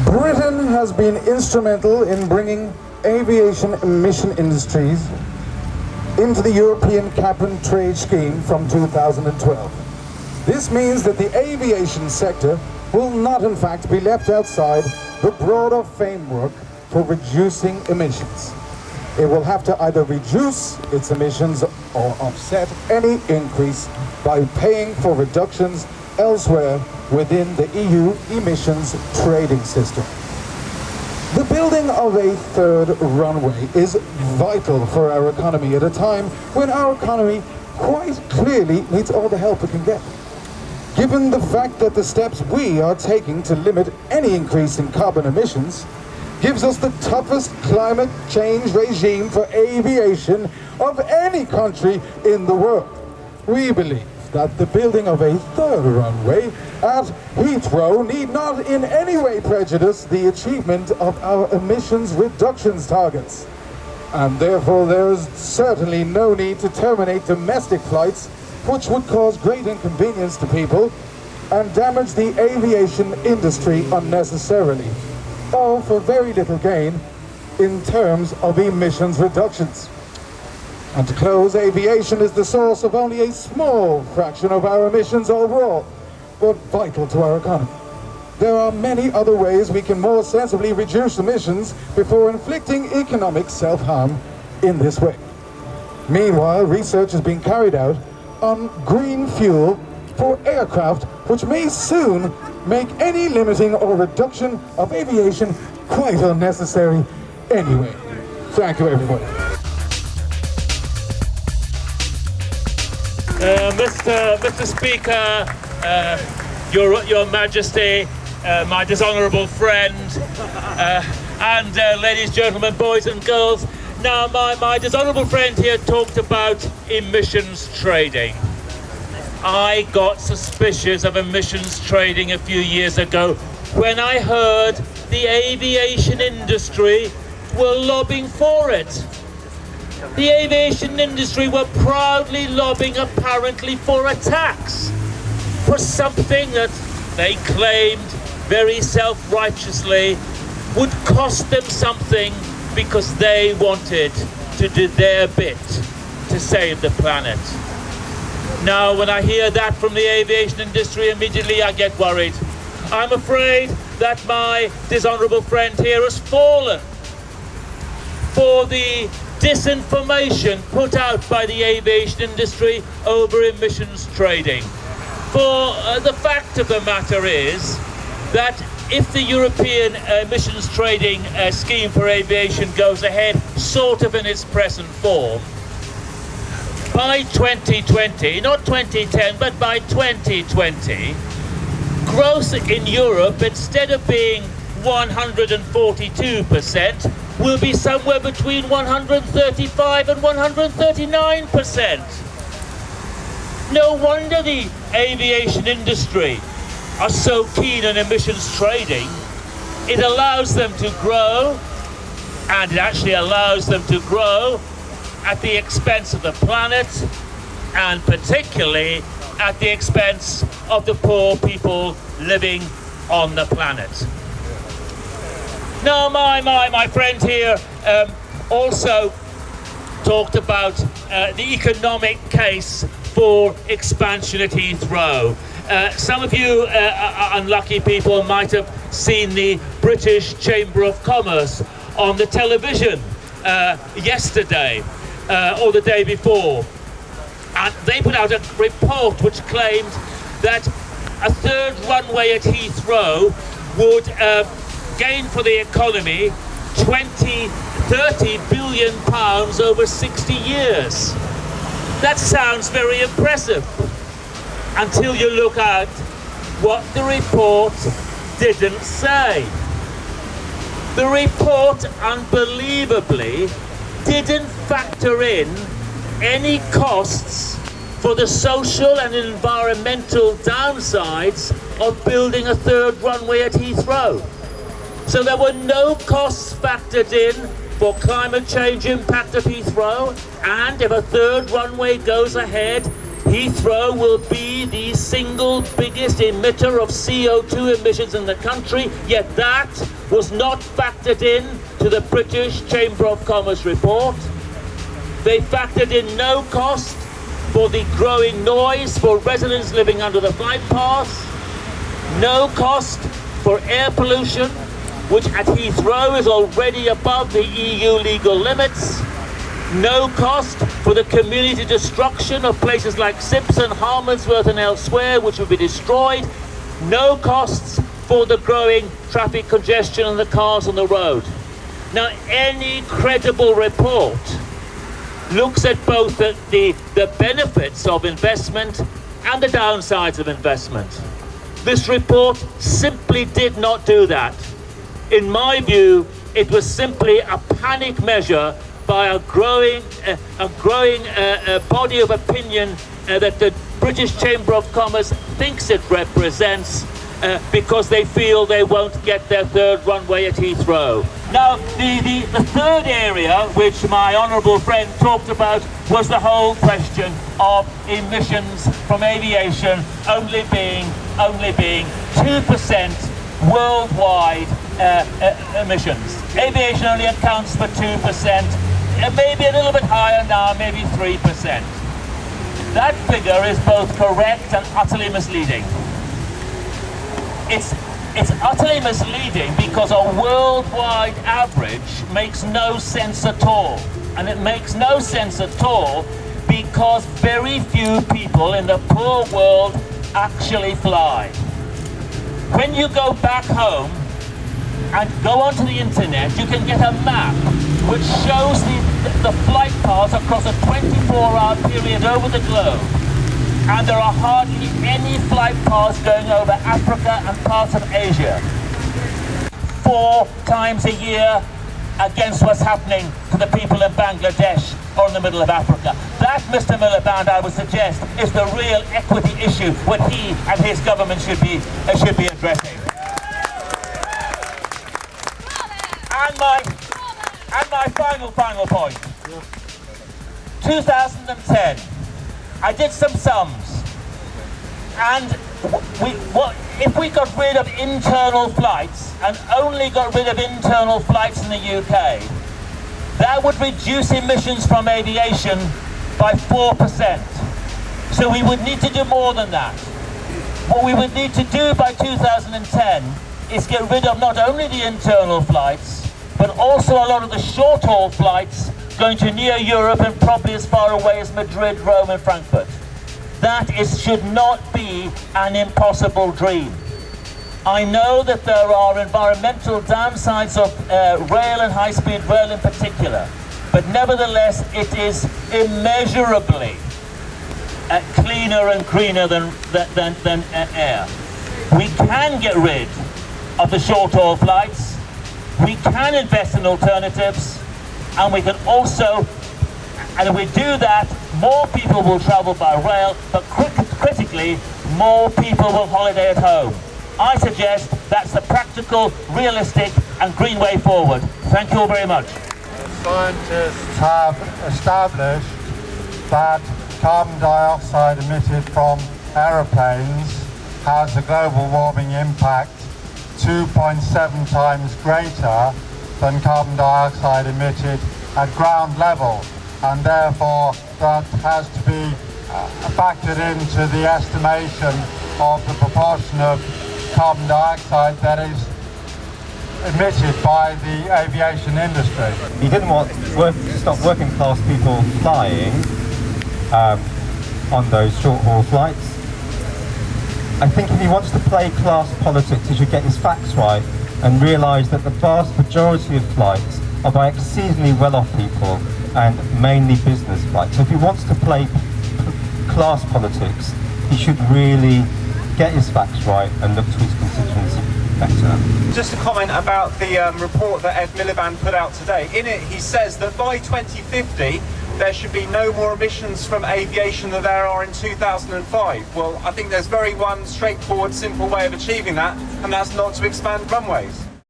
Britain has been instrumental in bringing aviation emission industries into the European cap-and-trade scheme from 2012. This means that the aviation sector will not in fact be left outside the broader framework for reducing emissions. It will have to either reduce its emissions or offset any increase by paying for reductions elsewhere within the EU emissions trading system. The building of a third runway is vital for our economy at a time when our economy quite clearly needs all the help it can get. Given the fact that the steps we are taking to limit any increase in carbon emissions gives us the toughest climate change regime for aviation of any country in the world, we believe that the building of a third runway at Heathrow need not in any way prejudice the achievement of our emissions reductions targets. And therefore there is certainly no need to terminate domestic flights, which would cause great inconvenience to people and damage the aviation industry unnecessarily, all for very little gain in terms of emissions reductions. And to close, aviation is the source of only a small fraction of our emissions overall, but vital to our economy. There are many other ways we can more sensibly reduce emissions before inflicting economic self-harm in this way. Meanwhile, research is being carried out on green fuel for aircraft, which may soon make any limiting or reduction of aviation quite unnecessary anyway. Thank you, everybody. Mr. Speaker, Your Majesty, my dishonourable friend, and ladies, gentlemen, boys and girls. Now, my dishonourable friend here talked about emissions trading. I got suspicious of emissions trading a few years ago when I heard the aviation industry were lobbying for it. The aviation industry were proudly lobbying apparently for a tax, for something that they claimed very self-righteously would cost them something because they wanted to do their bit to save the planet. Now, when I hear that from the aviation industry, immediately I get worried. I'm afraid that my dishonourable friend here has fallen for the disinformation put out by the aviation industry over emissions trading. For the fact of the matter is that if the European emissions trading scheme for aviation goes ahead sort of in its present form, by 2020, not 2010, but by 2020, growth in Europe, instead of being 142%, will be somewhere between 135 and 139%. No wonder the aviation industry are so keen on emissions trading. It allows them to grow, and it actually allows them to grow at the expense of the planet, and particularly at the expense of the poor people living on the planet. Now, my friend here also talked about the economic case for expansion at Heathrow. Some of you unlucky people might have seen the British Chamber of Commerce on the television yesterday or the day before. And they put out a report which claimed that a third runway at Heathrow would gain for the economy 30 billion pounds over 60 years. That sounds very impressive until you look at what the report didn't say. The report, unbelievably, didn't factor in any costs for the social and environmental downsides of building a third runway at Heathrow. So there were no costs factored in for climate change impact of Heathrow, and if a third runway goes ahead, Heathrow will be the single biggest emitter of CO2 emissions in the country, yet that was not factored in to the British Chamber of Commerce report. They factored in no cost for the growing noise for residents living under the flight paths, no cost for air pollution, which at Heathrow is already above the EU legal limits, no cost for the community destruction of places like Simpson, Harmondsworth and elsewhere, which will be destroyed, no costs for the growing traffic congestion and the cars on the road. Now, any credible report looks at both the benefits of investment and the downsides of investment. This report simply did not do that. In my view, it was simply a panic measure by a growing body of opinion that the British Chamber of Commerce thinks it represents, because they feel they won't get their third runway at Heathrow. Now, the third area which my honourable friend talked about was the whole question of emissions from aviation only being 2% worldwide emissions. Aviation only accounts for 2%. Maybe a little bit higher now, maybe 3%. That figure is both correct and utterly misleading. It's utterly misleading because a worldwide average makes no sense at all. And it makes no sense at all because very few people in the poor world actually fly. When you go back home and go onto the internet, you can get a map which shows the flight paths across a 24-hour period over the globe. And there are hardly any flight paths going over Africa and parts of Asia. 4 times a year against what's happening to the people in Bangladesh or in the middle of Africa. That, Mr. Miliband, I would suggest, is the real equity issue what he and his government should be addressing. And my final point. 2010. I did some sums, and if we got rid of internal flights and only got rid of internal flights in the UK, that would reduce emissions from aviation by 4%. So we would need to do more than that. What we would need to do by 2010 is get rid of not only the internal flights, but also a lot of the short-haul flights going to near Europe and probably as far away as Madrid, Rome and Frankfurt. That should not be an impossible dream. I know that there are environmental downsides of rail and high-speed rail in particular, but nevertheless it is immeasurably cleaner and greener than air. We can get rid of the short-haul flights, we can invest in alternatives, and we can also, and if we do that, more people will travel by rail, but critically, more people will holiday at home. I suggest that's the practical, realistic, and green way forward. Thank you all very much. Scientists have established that carbon dioxide emitted from aeroplanes has a global warming impact 2.7 times greater than carbon dioxide emitted at ground level, and therefore that has to be factored into the estimation of the proportion of carbon dioxide that is emitted by the aviation industry. He didn't want to stop working class people flying on those short-haul flights. I think if he wants to play class politics, he should get his facts right and realise that the vast majority of flights are by exceedingly well-off people and mainly business flights. So if he wants to play class politics, he should really get his facts right and look to his constituency better. Just a comment about the report that Ed Miliband put out today. In it, he says that by 2050, there should be no more emissions from aviation than there are in 2005. Well, I think there's one straightforward, simple way of achieving that, and that's not to expand runways.